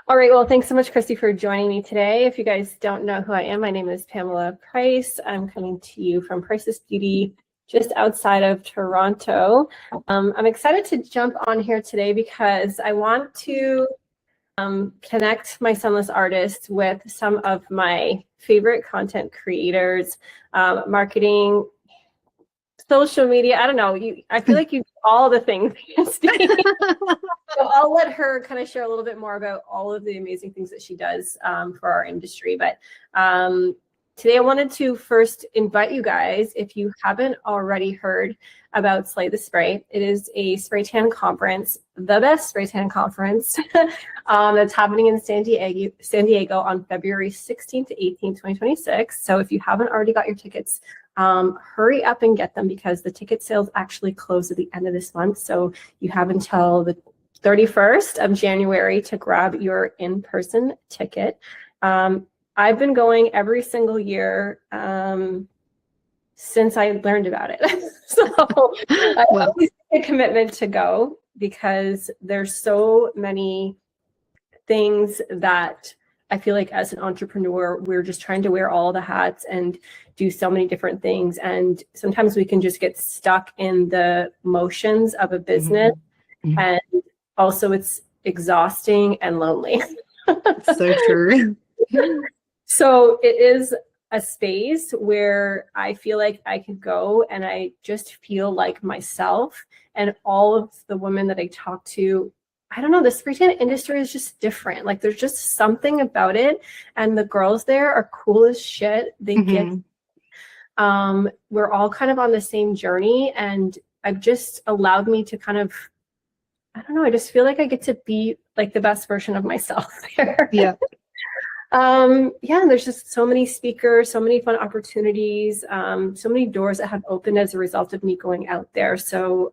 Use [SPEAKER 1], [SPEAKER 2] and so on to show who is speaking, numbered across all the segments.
[SPEAKER 1] All right, well, thanks so much, Christy, for joining me today. If you guys don't know who I am, my name is Pamela Price. I'm coming to you from Price's Beauty, just outside of Toronto. I'm excited to jump on here today because I want to connect my Sunless artists with some of my favorite content creators, marketing, social media. I don't know. I feel like you do all the things. So I'll let her kind of share a little bit more about all of the amazing things that she does for our industry. But today I wanted to first invite you guys, if you haven't already heard about Slay the Spray. It is a spray tan conference, the best spray tan conference that's happening in San Diego on February 16th to 18th, 2026. So if you haven't already got your tickets, hurry up and get them because the ticket sales actually close at the end of this month. So you have until the 31st of January to grab your in-person ticket. I've been going every single year since I learned about it. So I always make a commitment to go because there's so many things that I feel like as an entrepreneur, we're just trying to wear all the hats and do so many different things. And sometimes we can just get stuck in the motions of a business. Mm-hmm. And also it's exhausting and lonely.
[SPEAKER 2] So true.
[SPEAKER 1] So it is a space where I feel like I could go and I just feel like myself, and all of the women that I talk to, I don't know, the spray tan industry is just different. Like there's just something about it, and the girls there are cool as shit. They get we're all kind of on the same journey, and I've just allowed me to kind of, I don't know, I just feel like I get to be like the best version of myself there.
[SPEAKER 2] Yeah.
[SPEAKER 1] And there's just so many speakers, so many fun opportunities, so many doors that have opened as a result of me going out there. So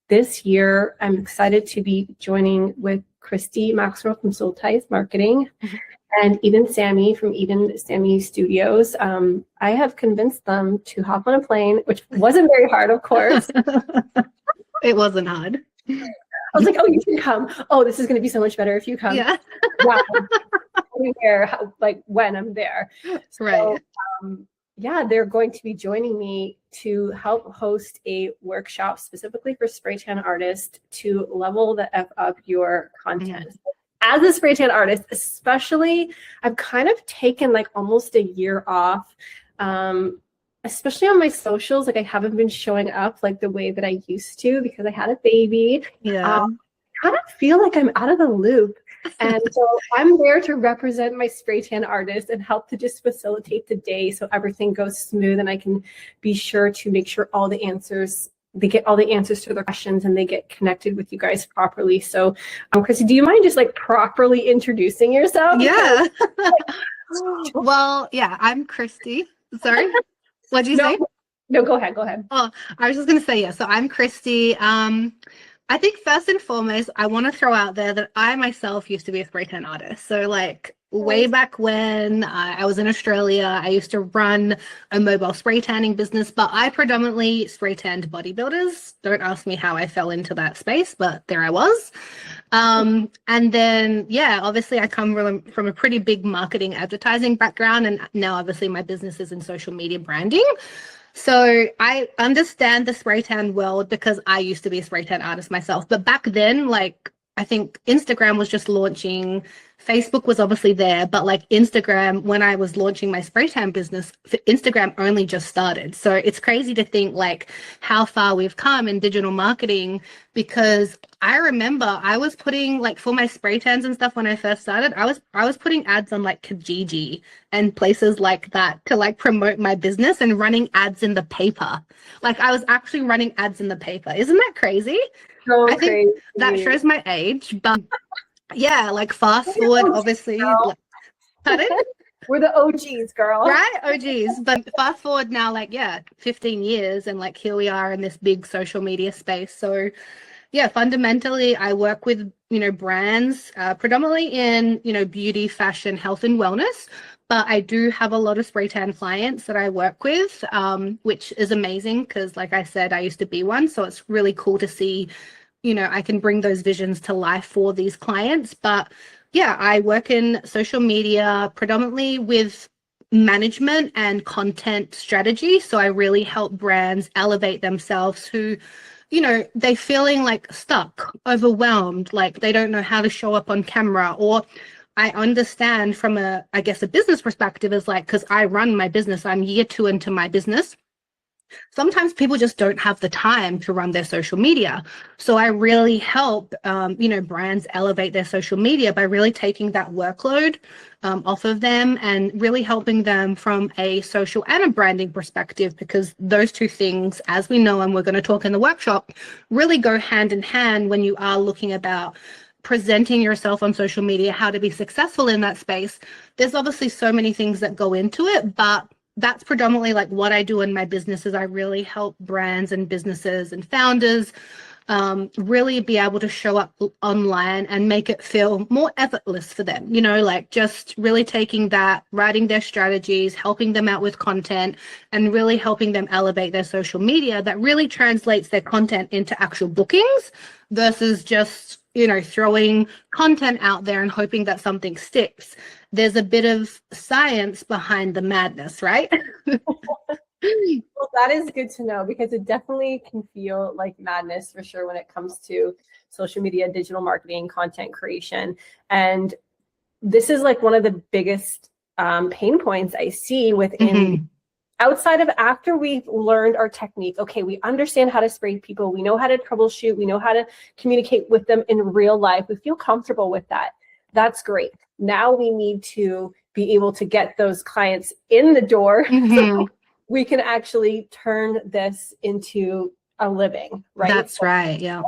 [SPEAKER 1] this year, I'm excited to be joining with Christy Maxwell from Soul Ties Marketing and Eden Sammy from Eden Sammy Studios. I have convinced them to hop on a plane, which wasn't very hard, of course.
[SPEAKER 2] It wasn't hard.
[SPEAKER 1] I was like, oh, you can come. Oh, this is going to be so much better if you come.
[SPEAKER 2] Yeah.
[SPEAKER 1] Wow. When I'm there.
[SPEAKER 2] Right.
[SPEAKER 1] So, they're going to be joining me to help host a workshop specifically for spray tan artists to level the F up your content. As a spray tan artist, especially, I've kind of taken like almost a year off, especially on my socials. Like I haven't been showing up like the way that I used to because I had a baby.
[SPEAKER 2] Yeah.
[SPEAKER 1] I kind of feel like I'm out of the loop. And so I'm there to represent my spray tan artists and help to just facilitate the day so everything goes smooth and I can be sure to make sure they get all the answers to their questions and they get connected with you guys properly. So Chrissy, do you mind just like properly introducing yourself?
[SPEAKER 2] Yeah. Well, yeah, I'm Christy. Sorry. What'd you say?
[SPEAKER 1] No, go ahead.
[SPEAKER 2] Oh, I was just going to say, yeah. So I'm Christy. I think first and foremost, I want to throw out there that I myself used to be a spray tan artist. So like way back when I was in Australia, I used to run a mobile spray tanning business, but I predominantly spray tanned bodybuilders. Don't ask me how I fell into that space, but there I was. And then, obviously I come from a pretty big marketing advertising background. And now obviously my business is in social media branding. So I understand the spray tan world because I used to be a spray tan artist myself. But back then, like, I think Instagram was just launching. Facebook was obviously there, but like Instagram, when I was launching my spray tan business, Instagram only just started. So it's crazy to think like how far we've come in digital marketing, because I remember I was putting like for my spray tans and stuff when I first started, I was putting ads on like Kijiji and places like that to like promote my business and running ads in the paper. Like I was actually running ads in the paper. Isn't that crazy?
[SPEAKER 1] So
[SPEAKER 2] I think that shows my age, but yeah, like fast forward, obviously. Pardon?
[SPEAKER 1] We're the OGs, girl.
[SPEAKER 2] Right? OGs. But fast forward now, 15 years, and like here we are in this big social media space. So yeah, fundamentally, I work with, brands, predominantly in, beauty, fashion, health, and wellness. But I do have a lot of spray tan clients that I work with, which is amazing because, like I said, I used to be one. So it's really cool to see, I can bring those visions to life for these clients. But Yeah, I work in social media predominantly with management and content strategy. So I really help brands elevate themselves who, they're feeling like stuck, overwhelmed, like they don't know how to show up on camera. Or I understand from a business perspective is like, because I run my business, I'm year 2 into my business. Sometimes people just don't have the time to run their social media. So I really help, brands elevate their social media by really taking that workload off of them and really helping them from a social and a branding perspective, because those two things, as we know, and we're going to talk in the workshop, really go hand in hand when you are looking about presenting yourself on social media, how to be successful in that space. There's obviously so many things that go into it, but that's predominantly like what I do in my business. Is I really help brands and businesses and founders really be able to show up online and make it feel more effortless for them, like just really taking that, writing their strategies, helping them out with content, and really helping them elevate their social media that really translates their content into actual bookings versus just throwing content out there and hoping that something sticks. There's a bit of science behind the madness, right?
[SPEAKER 1] Well, that is good to know, because it definitely can feel like madness for sure when it comes to social media, digital marketing, content creation. And this is like one of the biggest pain points I see within outside of after we've learned our technique. Okay, we understand how to spray people. We know how to troubleshoot. We know how to communicate with them in real life. We feel comfortable with that. That's great. Now we need to be able to get those clients in the door so we can actually turn this into a living, right?
[SPEAKER 2] That's right, yeah.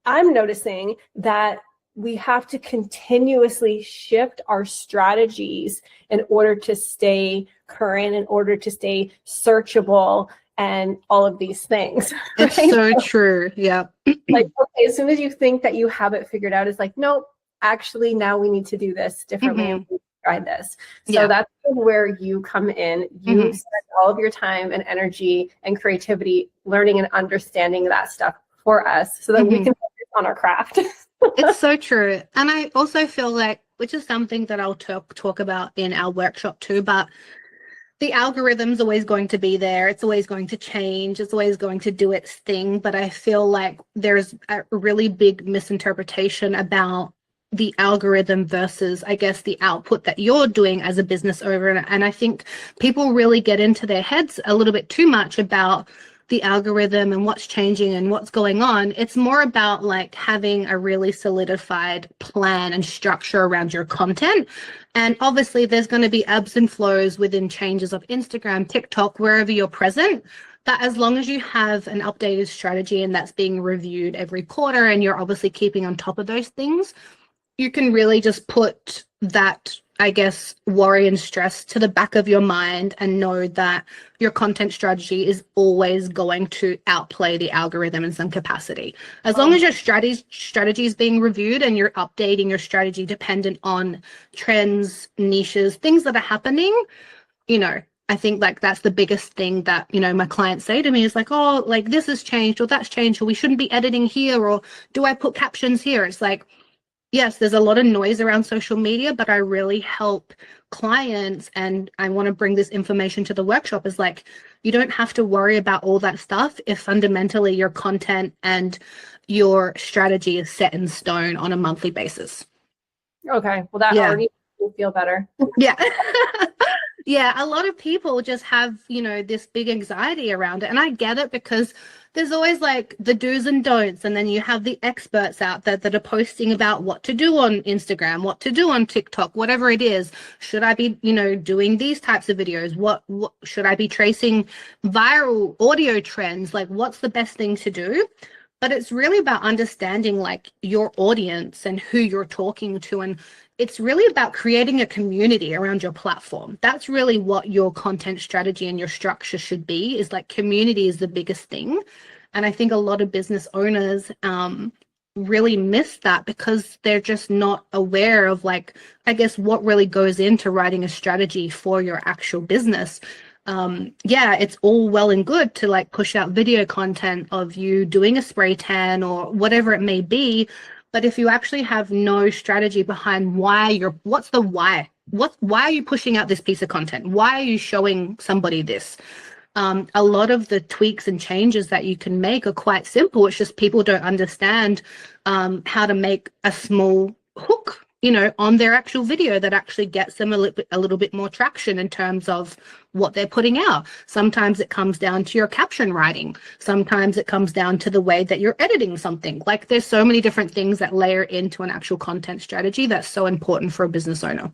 [SPEAKER 1] I'm noticing that we have to continuously shift our strategies in order to stay current, in order to stay searchable, and all of these things.
[SPEAKER 2] It's
[SPEAKER 1] right?
[SPEAKER 2] so true. Yeah.
[SPEAKER 1] Like, okay, as soon as you think that you have it figured out, it's like, nope, actually, now we need to do this differently. And we try this. So that's where you come in. You spend all of your time and energy and creativity learning and understanding that stuff for us so that we can focus on our craft.
[SPEAKER 2] It's so true. And I also feel like, which is something that I'll talk about in our workshop too, but the algorithm's always going to be there. It's always going to change. It's always going to do its thing. But I feel like there's a really big misinterpretation about the algorithm versus, I guess, the output that you're doing as a business owner. And I think people really get into their heads a little bit too much about the algorithm and what's changing and what's going on. It's more about like having a really solidified plan and structure around your content. And obviously there's going to be ebbs and flows within changes of Instagram, TikTok, wherever you're present. But as long as you have an updated strategy and that's being reviewed every quarter and you're obviously keeping on top of those things, you can really just put that, I guess, worry and stress to the back of your mind and know that your content strategy is always going to outplay the algorithm in some capacity. As long as your strategy is being reviewed and you're updating your strategy dependent on trends, niches, things that are happening, I think like that's the biggest thing that, my clients say to me is like, oh, like this has changed or that's changed or we shouldn't be editing here or do I put captions here? It's like, yes, there's a lot of noise around social media, but I really help clients, and I want to bring this information to the workshop, is like, you don't have to worry about all that stuff if fundamentally your content and your strategy is set in stone on a monthly basis.
[SPEAKER 1] Okay, well, that already makes me feel better.
[SPEAKER 2] Yeah. Yeah, a lot of people just have, this big anxiety around it. And I get it because there's always like the do's and don'ts. And then you have the experts out there that are posting about what to do on Instagram, what to do on TikTok, whatever it is. Should I be, doing these types of videos? What should I be tracing viral audio trends? Like, what's the best thing to do? But it's really about understanding like your audience and who you're talking to. And it's really about creating a community around your platform. That's really what your content strategy and your structure should be, is like community is the biggest thing. And I think a lot of business owners really miss that because they're just not aware of like, I guess, what really goes into writing a strategy for your actual business. It's all well and good to like push out video content of you doing a spray tan or whatever it may be. But if you actually have no strategy behind why what's the why? Why are you pushing out this piece of content? Why are you showing somebody this? A lot of the tweaks and changes that you can make are quite simple. It's just people don't understand how to make a small hook, on their actual video that actually gets them a little bit more traction in terms of what they're putting out. Sometimes it comes down to your caption writing. Sometimes it comes down to the way that you're editing something. Like, there's so many different things that layer into an actual content strategy that's so important for a business owner.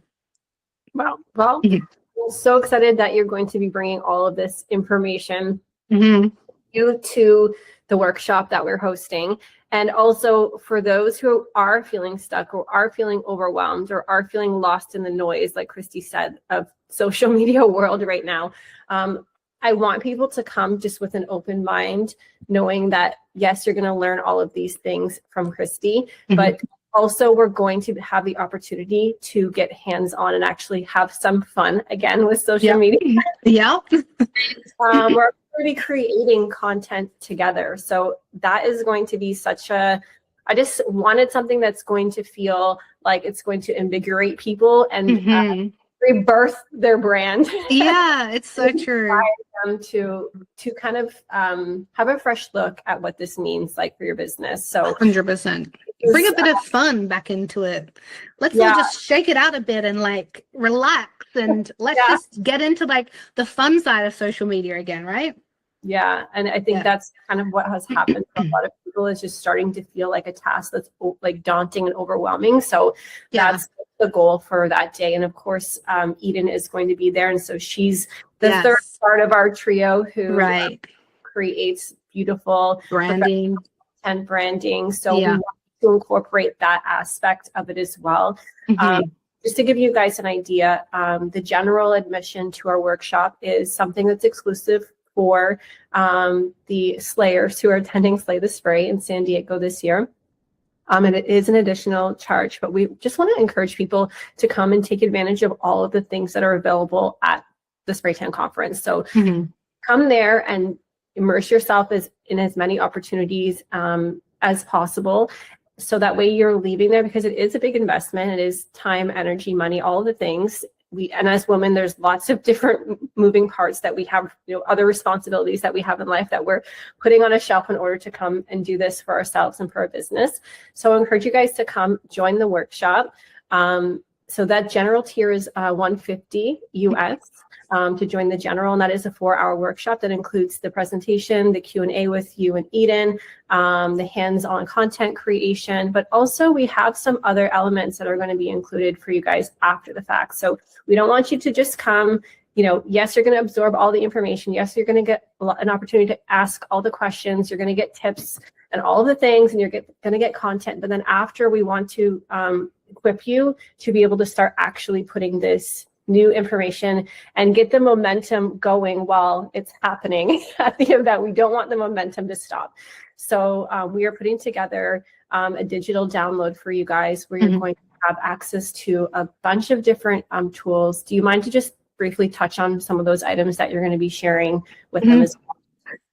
[SPEAKER 1] Wow. Well, I'm so excited that you're going to be bringing all of this information to the workshop that we're hosting. And also for those who are feeling stuck or are feeling overwhelmed or are feeling lost in the noise, like Christy said, of social media world right now, I want people to come just with an open mind, knowing that, yes, you're going to learn all of these things from Christy, but also we're going to have the opportunity to get hands-on and actually have some fun again with social media. We're already creating content together. So that is going to be I just wanted something that's going to feel like it's going to invigorate people and rebirth their brand.
[SPEAKER 2] Yeah, it's so true.
[SPEAKER 1] Them to kind of have a fresh look at what this means like for your business. So
[SPEAKER 2] 100%. Bring a bit of fun back into it. Let's all just shake it out a bit and like relax, and let's just get into like the fun side of social media again, right?
[SPEAKER 1] Yeah, and I think that's kind of what has happened for a lot of people, is just starting to feel like a task that's like daunting and overwhelming. So that's the goal for that day. And of course, Eden is going to be there, and so she's the third part of our trio who creates beautiful
[SPEAKER 2] branding
[SPEAKER 1] and branding. So we want to incorporate that aspect of it as well. Just to give you guys an idea, the general admission to our workshop is something that's exclusive for the Slayers who are attending Slay the Spray in San Diego this year. And it is an additional charge, but we just want to encourage people to come and take advantage of all of the things that are available at the Spray Tan conference. So come there and immerse yourself in as many opportunities as possible. So that way you're leaving there, because it is a big investment. It is time, energy, money, all of the things. And as women, there's lots of different moving parts that we have, other responsibilities that we have in life that we're putting on a shelf in order to come and do this for ourselves and for our business. So I encourage you guys to come join the workshop. So that general tier is $150 US to join the general, and that is a 4-hour workshop that includes the presentation, the Q&A with you and Eden, the hands-on content creation, but also we have some other elements that are going to be included for you guys after the fact. So we don't want you to just come, yes, you're going to absorb all the information. Yes, you're going to get an opportunity to ask all the questions. You're going to get tips and all of the things, and you're going to get content. But then after, we want to equip you to be able to start actually putting this new information and get the momentum going while it's happening at the event. We don't want the momentum to stop. So we are putting together a digital download for you guys where you're going to have access to a bunch of different tools. Do you mind to just briefly touch on some of those items that you're going to be sharing with them as well?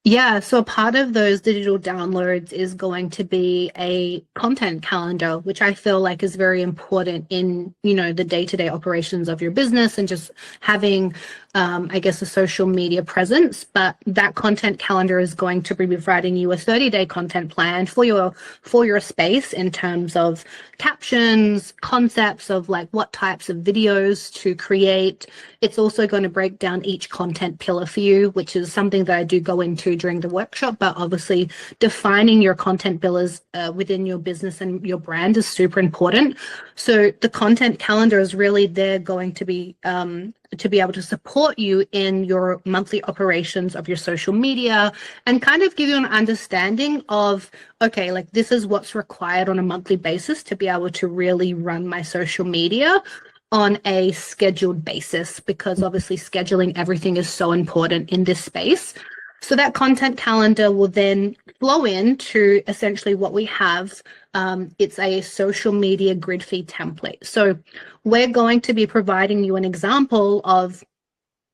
[SPEAKER 2] Yeah, so part of those digital downloads is going to be a content calendar, which I feel like is very important in, the day-to-day operations of your business and just having, I guess, a social media presence. But that content calendar is going to be providing you a 30-day content plan for your space in terms of captions, concepts of like what types of videos to create. It's also going to break down each content pillar for you, which is something that I do go into during the workshop, but obviously defining your content pillars within your business and your brand is super important. So the content calendar is really there going to be able to support you in your monthly operations of your social media and kind of give you an understanding of, okay, like this is what's required on a monthly basis to be able to really run my social media on a scheduled basis, because obviously scheduling everything is so important in this space. So that content calendar will then flow into essentially what we have. It's a social media grid feed template. So we're going to be providing you an example of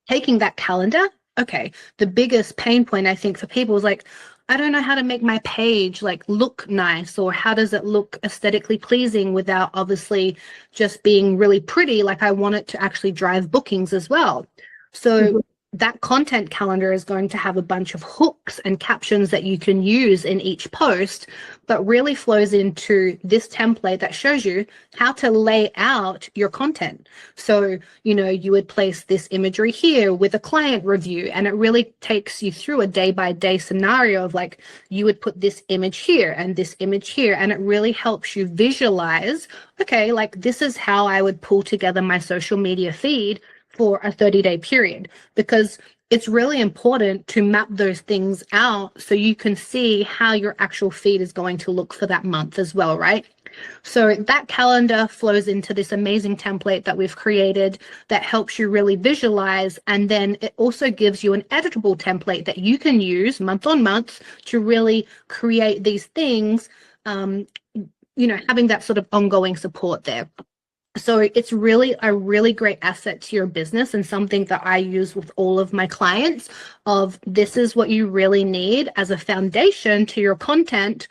[SPEAKER 2] taking that calendar. Okay, the biggest pain point I think for people is like, I don't know how to make my page like look nice, or how does it look aesthetically pleasing without obviously just being really pretty. Like, I want it to actually drive bookings as well. So that content calendar is going to have a bunch of hooks and captions that you can use in each post, but really flows into this template that shows you how to lay out your content. So, you know, you would place this imagery here with a client review, and it really takes you through a day-by-day scenario of like, you would put this image here and this image here, and it really helps you visualize, okay, like this is how I would pull together my social media feed for a 30-day period, because it's really important to map those things out so you can see how your actual feed is going to look for that month as well, right? So that calendar flows into this amazing template that we've created that helps you really visualize, and then it also gives you an editable template that you can use month on month to really create these things, you know, having that sort of ongoing support there. So it's really a really great asset to your business, and something that I use with all of my clients of, this is what you really need as a foundation to your content.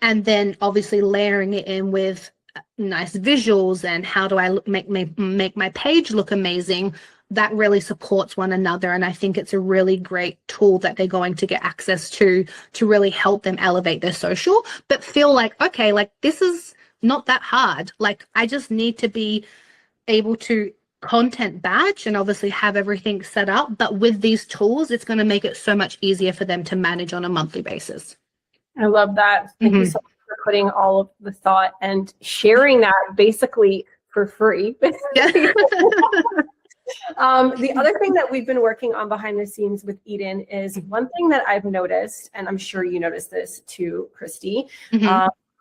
[SPEAKER 2] And then obviously layering it in with nice visuals and how do I make my page look amazing. That really supports one another. And I think it's a really great tool that they're going to get access to really help them elevate their social, but feel like, okay, like this is not that hard. Like, I just need to be able to content batch and obviously have everything set up. But with these tools, it's going to make it so much easier for them to manage on a monthly basis.
[SPEAKER 1] I love that. Thank you so much for putting all of the thought and sharing that basically for free.
[SPEAKER 2] Yeah.
[SPEAKER 1] The other thing that we've been working on behind the scenes with Eden is one thing that I've noticed, and I'm sure you noticed this too, Christy,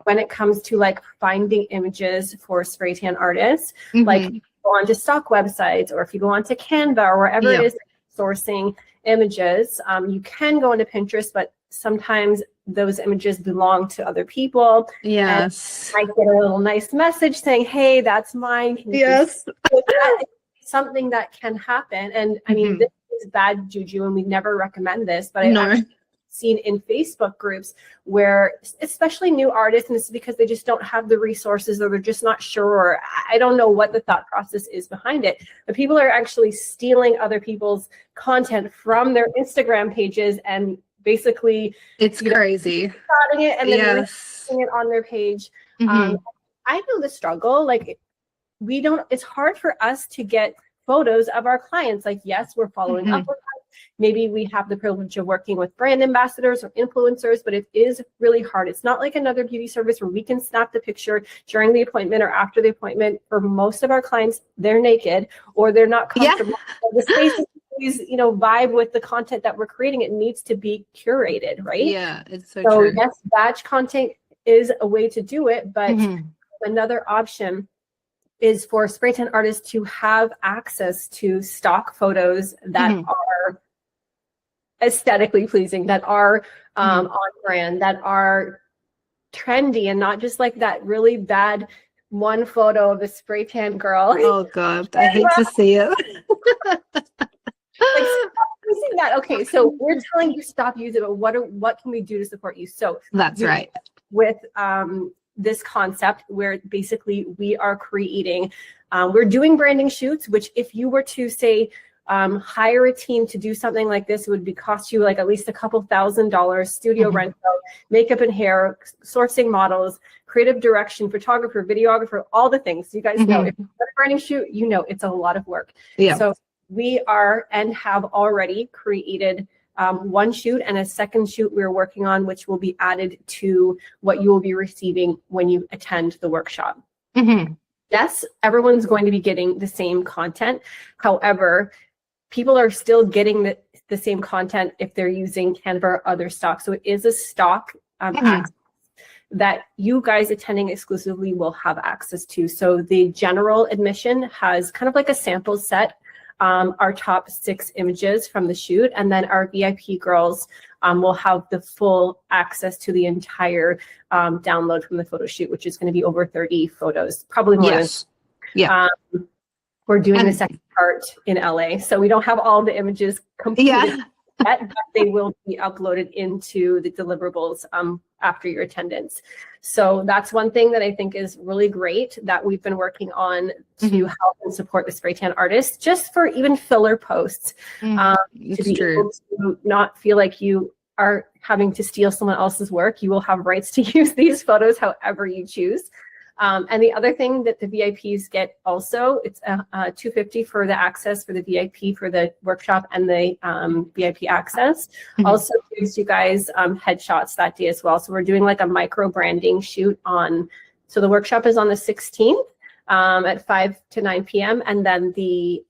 [SPEAKER 1] when it comes to like finding images for spray tan artists, like if you go onto stock websites, or if you go onto Canva or wherever it is sourcing images, you can go into Pinterest, but sometimes those images belong to other people.
[SPEAKER 2] Yes.
[SPEAKER 1] And I get a little nice message saying, hey, that's mine. Can you
[SPEAKER 2] Yes.
[SPEAKER 1] something that can happen. And I mean, this is bad juju, and we never recommend this, but I've actually seen in Facebook groups where, especially new artists, and it's because they just don't have the resources, or they're just not sure, or I don't know what the thought process is behind it, but people are actually stealing other people's content from their Instagram pages and basically
[SPEAKER 2] it's crazy
[SPEAKER 1] starting it and then listing it on their page. I know the struggle. Like, it's hard for us to get photos of our clients. Like, yes, we're following up with them. Maybe we have the privilege of working with brand ambassadors or influencers, but it is really hard. It's not like another beauty service where we can snap the picture during the appointment or after the appointment. For most of our clients, they're naked or they're not comfortable. The space is always, you know, vibe with the content that we're creating. It needs to be curated, right?
[SPEAKER 2] Yeah, it's so true.
[SPEAKER 1] Yes, batch content is a way to do it, but another option is for spray tan artists to have access to stock photos that are aesthetically pleasing, that are on brand, that are trendy, and not just like that really bad one photo of a spray tan girl.
[SPEAKER 2] Oh God, I hate to see it.
[SPEAKER 1] Like, stop using that. Okay, so we're telling you stop using it, but what can we do to support you? So
[SPEAKER 2] that's right.
[SPEAKER 1] With this concept where basically we are creating, we're doing branding shoots, which if you were to say hire a team to do something like this, it would cost you like at least a couple $1,000s, studio rental, makeup and hair, sourcing models, creative direction, photographer, videographer, all the things. You guys know, if you've got a branding shoot, you know it's a lot of work. Yeah. So we are and have already created one shoot and a second shoot we're working on, which will be added to what you will be receiving when you attend the workshop. Yes, everyone's going to be getting the same content. However, people are still getting the same content if they're using Canva or other stock. So it is a stock access that you guys attending exclusively will have access to. So the general admission has kind of like a sample set, our top 6 images from the shoot, and then our VIP girls will have the full access to the entire download from the photo shoot, which is going to be over 30 photos, probably more than. We're doing the second part in LA, so we don't have all the images completed. yet, but they will be uploaded into the deliverables after your attendance. So that's one thing that I think is really great that we've been working on to help and support the spray tan artists, just for even filler posts, to be able to not feel like you are having to steal someone else's work. You will have rights to use these photos however you choose. And the other thing that the VIPs get also, it's $250 for the access for the VIP for the workshop and the VIP access. Also gives you guys headshots that day as well. So we're doing like a micro branding shoot on, so the workshop is on the 16th at 5 to 9 p.m. And then the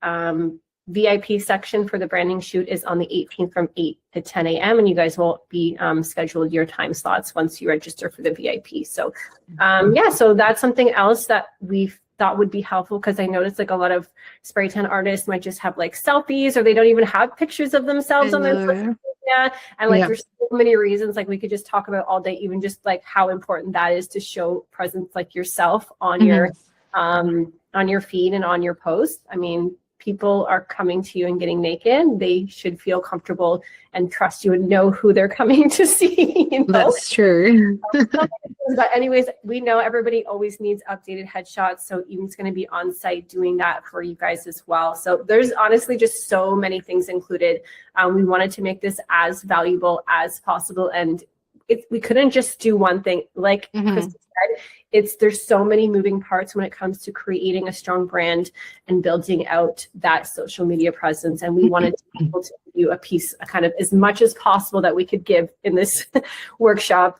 [SPEAKER 1] VIP section for the branding shoot is on the 18th from 8 to 10 a.m. And you guys will be scheduled your time slots once you register for the VIP. So yeah, so that's something else that we thought would be helpful, because I noticed like a lot of spray tan artists might just have like selfies, or they don't even have pictures of themselves on their social media. And like there's so many reasons, like we could just talk about all day, even just like how important that is to show presence like yourself on your feed and on your post. I mean, people are coming to you and getting naked. They should feel comfortable and trust you and know who they're coming to see. You know?
[SPEAKER 2] That's true.
[SPEAKER 1] But anyways, we know everybody always needs updated headshots. So Eden's going to be on site doing that for you guys as well. So there's honestly just so many things included. We wanted to make this as valuable as possible. And we couldn't just do one thing. Like Krista said, there's so many moving parts when it comes to creating a strong brand and building out that social media presence. And we wanted to be able to give you a piece, kind of as much as possible that we could give in this workshop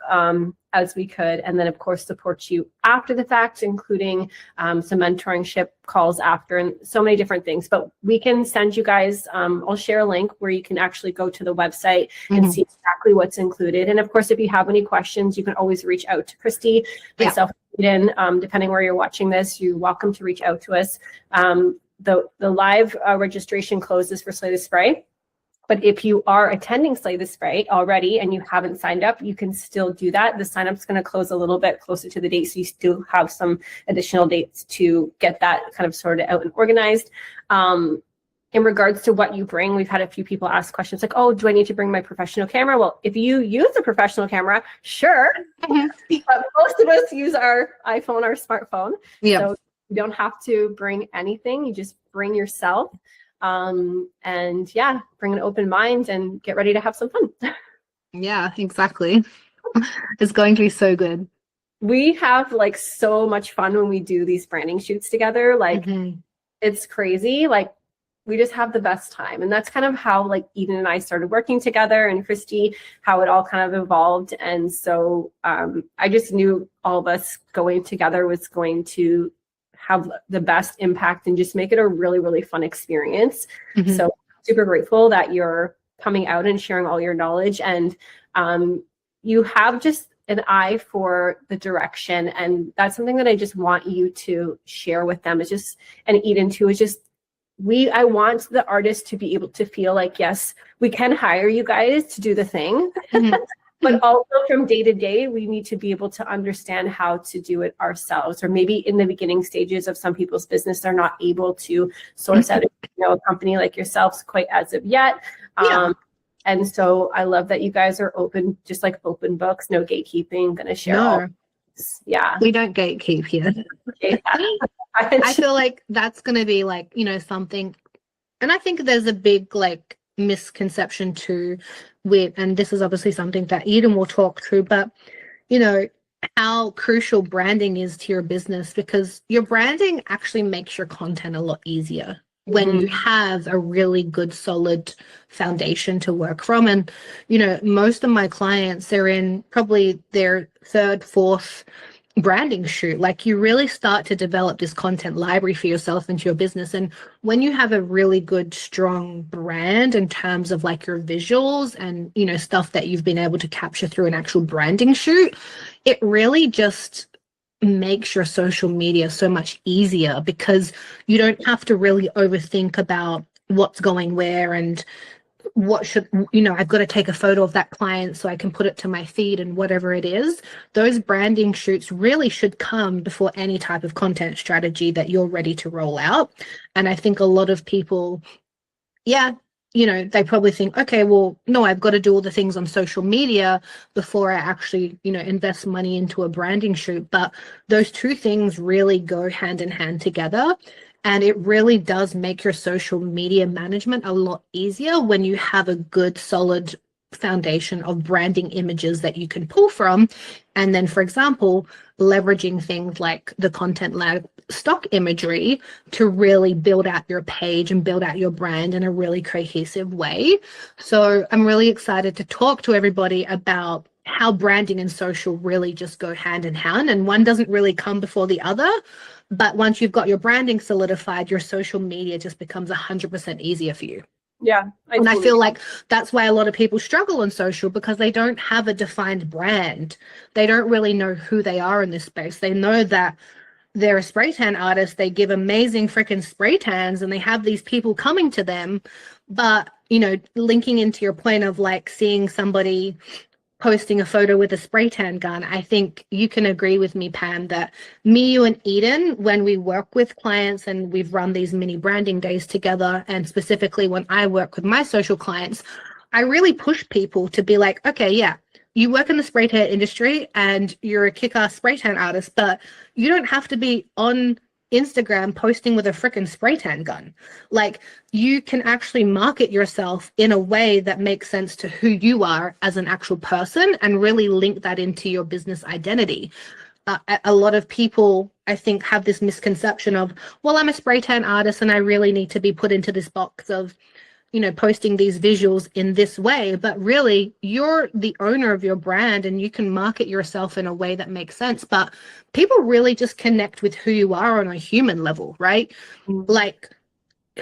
[SPEAKER 1] as we could. And then of course, support you after the fact, including some mentorship calls after, and so many different things. But we can send you guys, I'll share a link where you can actually go to the website and see exactly what's included. And of course, if you have any questions, you can always reach out to Christy, myself, Eden, depending where you're watching this, you're welcome to reach out to us. The live registration closes for Slay the Spray. But if you are attending Slay the Spray already and you haven't signed up, you can still do that. The sign up is going to close a little bit closer to the date, so you still have some additional dates to get that kind of sorted out and organized. In regards to what you bring, we've had a few people ask questions like, oh, do I need to bring my professional camera? Well, if you use a professional camera, sure. But most of us use our iPhone, our smartphone. So you don't have to bring anything. You just bring yourself. And yeah, bring an open mind and get ready to have some fun.
[SPEAKER 2] Yeah, exactly. It's going to be so good.
[SPEAKER 1] We have like so much fun when we do these branding shoots together. Like it's crazy. Like we just have the best time. And that's kind of how like Eden and I started working together, and Christy, how it all kind of evolved. And so I just knew all of us going together was going to have the best impact and just make it a really, really fun experience. So super grateful that you're coming out and sharing all your knowledge, and you have just an eye for the direction. And that's something that I just want you to share with them. It's just, and Eden too, is just, I want the artists to be able to feel like, yes, we can hire you guys to do the thing. But also from day to day, we need to be able to understand how to do it ourselves. Or maybe in the beginning stages of some people's business, they're not able to source out a company like yourselves quite as of yet. And so I love that you guys are open, just like open books, no gatekeeping, going to share all. Yeah.
[SPEAKER 2] We don't gatekeep here. I feel like that's going to be like, something. And I think there's a big like misconception too with, and this is obviously something that Eden will talk through, but how crucial branding is to your business, because your branding actually makes your content a lot easier when you have a really good solid foundation to work from. And most of my clients, they're in probably their third, fourth branding shoot. Like you really start to develop this content library for yourself into your business. And when you have a really good, strong brand in terms of like your visuals and, stuff that you've been able to capture through an actual branding shoot, it really just makes your social media so much easier, because you don't have to really overthink about what's going where and what should, I've got to take a photo of that client so I can put it to my feed and whatever it is. Those branding shoots really should come before any type of content strategy that you're ready to roll out. And I think a lot of people, you know, they probably think, okay, well, no, I've got to do all the things on social media before I actually, you know, invest money into a branding shoot. But those two things really go hand in hand together. And it really does make your social media management a lot easier when you have a good, solid foundation of branding images that you can pull from. And then, for example, leveraging things like the Content Lab stock imagery to really build out your page and build out your brand in a really cohesive way. So I'm really excited to talk to everybody about how branding and social really just go hand in hand, and one doesn't really come before the other. But once you've got your branding solidified, your social media just becomes 100% easier for you.
[SPEAKER 1] Yeah.
[SPEAKER 2] I feel like that's why a lot of people struggle on social, because they don't have a defined brand. They don't really know who they are in this space. They know that they're a spray tan artist, they give amazing freaking spray tans, and they have these people coming to them. But, you know, linking into your point of like seeing somebody posting a photo with a spray tan gun, I think you can agree with me, Pam, that me, you, and Eden, when we work with clients and we've run these mini branding days together, and specifically when I work with my social clients, I really push people to be like, okay, yeah, you work in the spray tan industry and you're a kick-ass spray tan artist, but you don't have to be on Instagram posting with a freaking spray tan gun. Like, you can actually market yourself in a way that makes sense to who you are as an actual person and really link that into your business identity. A lot of people, I think, have this misconception of, well, I'm a spray tan artist and I really need to be put into this box of, you know, posting these visuals in this way. But really, you're the owner of your brand and you can market yourself in a way that makes sense. But people really just connect with who you are on a human level, right? Like,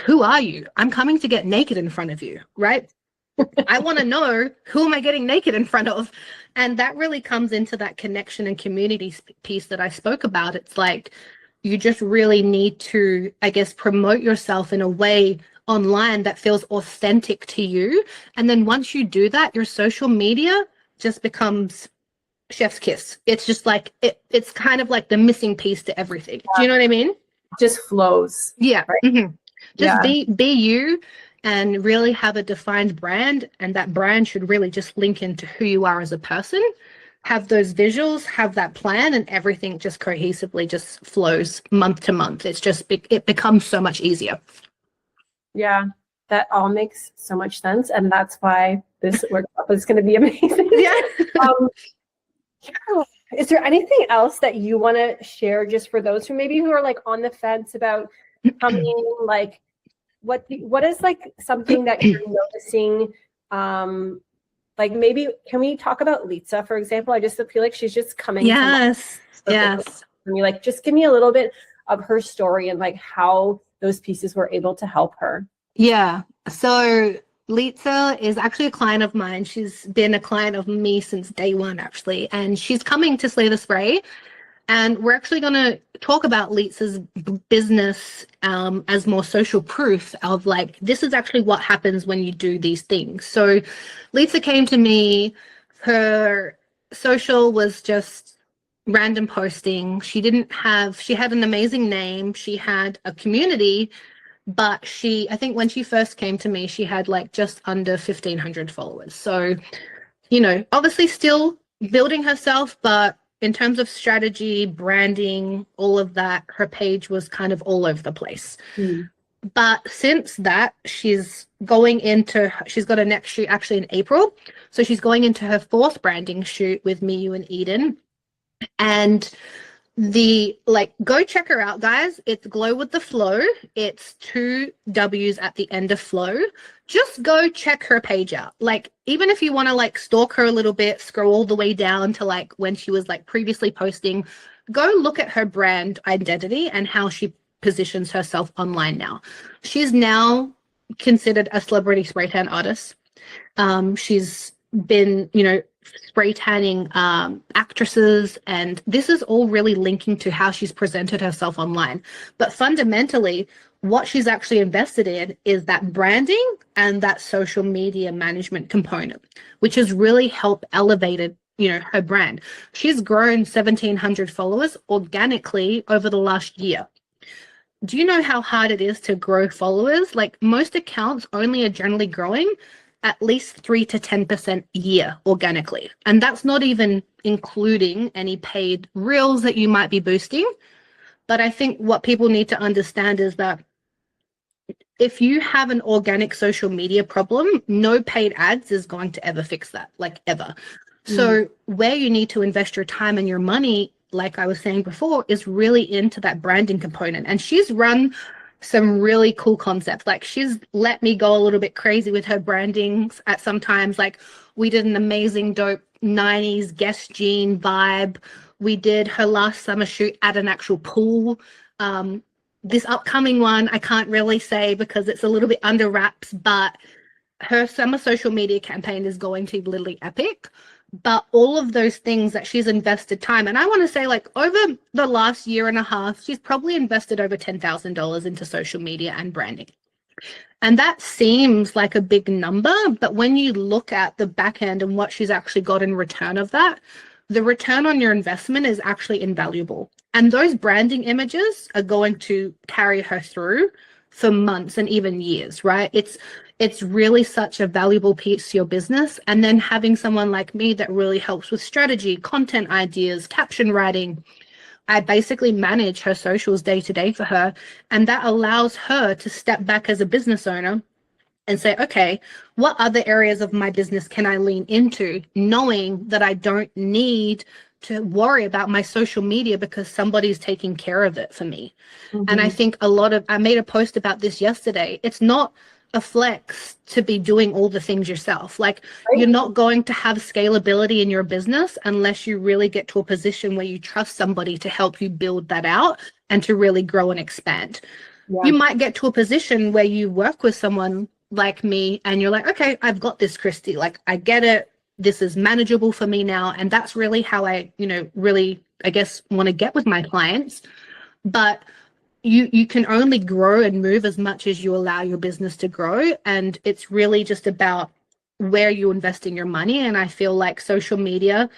[SPEAKER 2] who are you? I'm coming to get naked in front of you, right? I want to know, who am I getting naked in front of? And that really comes into that connection and community piece that I spoke about. It's like, you just really need to, I guess, promote yourself in a way online that feels authentic to you. And then once you do that, your social media just becomes chef's kiss. It's just like, it's kind of like the missing piece to everything. Do you know what I mean?
[SPEAKER 1] Just flows.
[SPEAKER 2] Yeah.
[SPEAKER 1] Right?
[SPEAKER 2] Mm-hmm. Just
[SPEAKER 1] Yeah.
[SPEAKER 2] be you and really have a defined brand. And that brand should really just link into who you are as a person. Have those visuals, have that plan, and everything just cohesively just flows month to month. It's just, it becomes so much easier.
[SPEAKER 1] Yeah, that all makes so much sense. And that's why this workshop is going to be amazing.
[SPEAKER 2] Yeah.
[SPEAKER 1] Yeah. Is there anything else that you want to share just for those who are like on the fence about coming? Like, what is like something that you're noticing? Like, maybe can we talk about Litsa, for example? I just feel like she's just coming.
[SPEAKER 2] Yes. Yes.
[SPEAKER 1] And you like, just give me a little bit of her story and like how those pieces were able to help her.
[SPEAKER 2] Yeah. So Litsa is actually a client of mine. She's been a client of me since day one, actually. And she's coming to Slay the Spray. And we're actually going to talk about Litsa's business as more social proof of like, this is actually what happens when you do these things. So Litsa came to me. Her social was just random posting. She had an amazing name. She had a community, but I think when she first came to me, she had like just under 1,500 followers. So, you know, obviously still building herself, but in terms of strategy, branding, all of that, her page was kind of all over the place. But since that, she's got a next shoot actually in April. So she's going into her 4th branding shoot with me, you, and Eden. And go check her out, guys. It's Glow with the Flow. It's 2 W's at the end of flow. Just go check her page out. Like, even if you want to like stalk her a little bit, scroll all the way down to like when she was like previously posting, go look at her brand identity and how she positions herself online now. She's now considered a celebrity spray tan artist. She's been, you know, spray tanning actresses, and this is all really linking to how she's presented herself online. But fundamentally, what she's actually invested in is that branding and that social media management component, which has really helped elevated, you know, her brand. She's grown 1,700 followers organically over the last year. do you know how hard it is to grow followers? Like most accounts only are generally growing at least 3 to 10% a year organically. And that's not even including any paid reels that you might be boosting. But I think what people need to understand is that if you have an organic social media problem, no paid ads is going to ever fix that, like ever. So where you need to invest your time and your money, like I was saying before, is really into that branding component. And she's run some really cool concepts. Like she's let me go a little bit crazy with her brandings at sometimes. Like we did an amazing dope 90s Guess Jean vibe. We did her last summer shoot at an actual pool. This upcoming one, I can't really say because it's a little bit under wraps, but her summer social media campaign is going to be literally epic. But all of those things that she's invested time, and I want to say like over the last year and a half, she's probably invested over $10,000 into social media and branding. And that seems like a big number, but when you look at the back end and what she's actually got in return of that, the return on your investment is actually invaluable. And those branding images are going to carry her through for months and even years, right? It's really such a valuable piece to your business. And then having someone like me that really helps with strategy, content ideas, caption writing. I basically manage her socials day to day for her. And that allows her to step back as a business owner and say, okay, what other areas of my business can I lean into, knowing that I don't need to worry about my social media because somebody's taking care of it for me. And I think I made a post about this yesterday. It's not a flex to be doing all the things yourself. Like you're not going to have scalability in your business unless you really get to a position where you trust somebody to help you build that out and to really grow and expand. You might get to a position where you work with someone like me and you're like, okay, I've got this, Christy. Like I get it. This is manageable for me now. And that's really how I, really, I guess, want to get with my clients. But you can only grow and move as much as you allow your business to grow. And it's really just about where you're investing your money. And I feel like social media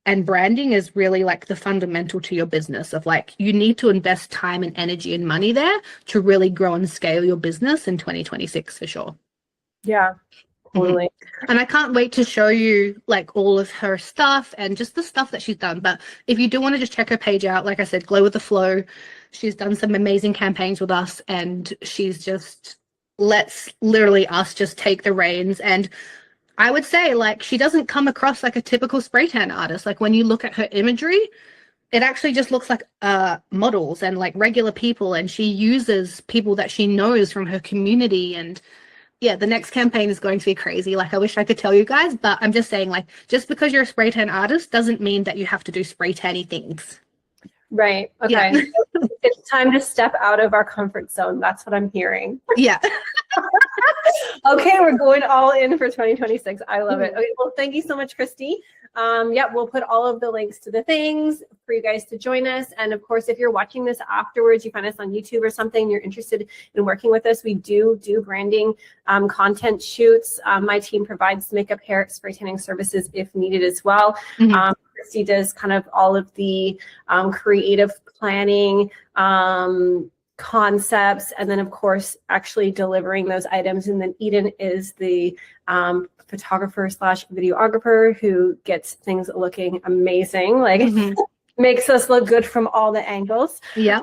[SPEAKER 2] and branding is really like the fundamental to your business of like, you need to invest time and energy and money there to really grow and scale your business in 2026 for sure.
[SPEAKER 1] Yeah, totally.
[SPEAKER 2] And I can't wait to show you like all of her stuff and just the stuff that she's done. But if you do want to just check her page out, like I said, Glow with the Flow, she's done some amazing campaigns with us and she's just lets literally us just take the reins. And I would say like she doesn't come across like a typical spray tan artist. Like when you look at her imagery, it actually just looks like models and like regular people. And she uses people that she knows from her community. And yeah, the next campaign is going to be crazy. Like I wish I could tell you guys, but I'm just saying like, just because you're a spray tan artist doesn't mean that you have to do spray tanny things.
[SPEAKER 1] Right. Okay.
[SPEAKER 2] Yeah.
[SPEAKER 1] It's time to step out of our comfort zone. That's what I'm hearing.
[SPEAKER 2] Yeah.
[SPEAKER 1] Okay, we're going all in for 2026. I love it. Okay, well, thank you so much, Christy. Yeah, we'll put all of the links to the things for you guys to join us. And of course, if you're watching this afterwards, you find us on YouTube or something, you're interested in working with us, we do branding content shoots. My team provides makeup, hair, spray tanning services if needed as well. Christy does kind of all of the creative planning, concepts, and then of course actually delivering those items. And then Eden is the photographer slash videographer who gets things looking amazing, like makes us look good from all the angles. Yeah.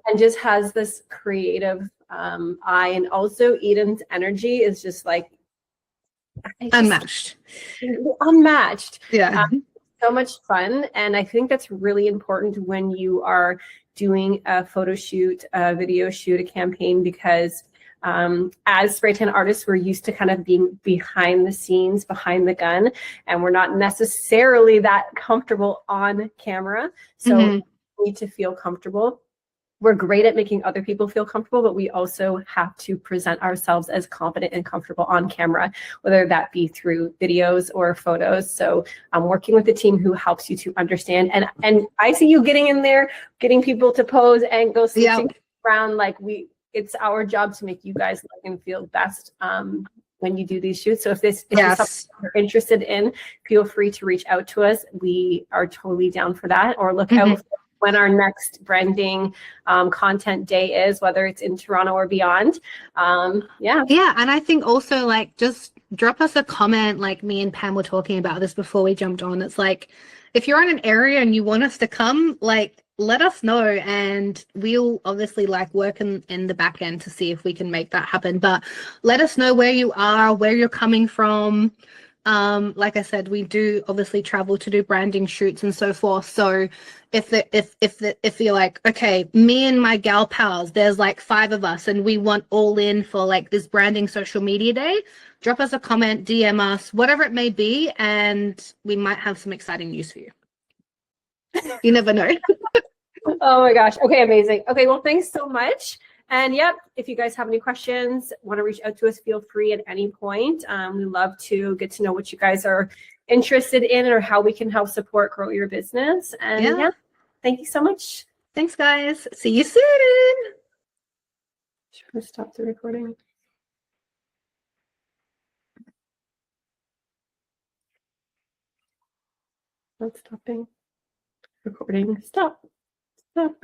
[SPEAKER 1] And just has this creative eye. And also Eden's energy is just like unmatched. Yeah. So much fun. And I think that's really important when you are doing a photo shoot, a video shoot, a campaign, because as spray tan artists, we're used to kind of being behind the scenes, behind the gun, and we're not necessarily that comfortable on camera. So we need to feel comfortable. We're great at making other people feel comfortable, but we also have to present ourselves as confident and comfortable on camera, whether that be through videos or photos. So I'm working with a team who helps you to understand. And I see you getting in there, getting people to pose and go switching around. Like it's our job to make you guys look and feel best when you do these shoots. So if this is something you're interested in, feel free to reach out to us. We are totally down for that, or look out for when our next branding content day is, whether it's in Toronto or beyond. Yeah.
[SPEAKER 2] Yeah, and I think also like just drop us a comment. Like me and Pam were talking about this before we jumped on. It's like if you're in an area and you want us to come, like let us know, and we'll obviously like work in the back end to see if we can make that happen. But let us know where you are, where you're coming from. Like I said, we do obviously travel to do branding shoots and so forth. So if you're like, okay, me and my gal pals, there's like 5 of us and we want all in for like this branding social media day, drop us a comment, DM us, whatever it may be, and we might have some exciting news for you. You never know.
[SPEAKER 1] Oh my gosh. Okay, amazing. Okay, well, thanks so much. And yep, if you guys have any questions, want to reach out to us, feel free at any point. We love to get to know what you guys are interested in or how we can help support grow your business. And yeah, thank you so much.
[SPEAKER 2] Thanks, guys. See you soon.
[SPEAKER 1] Should we stop the recording? Not stopping. Recording. Stop. Stop.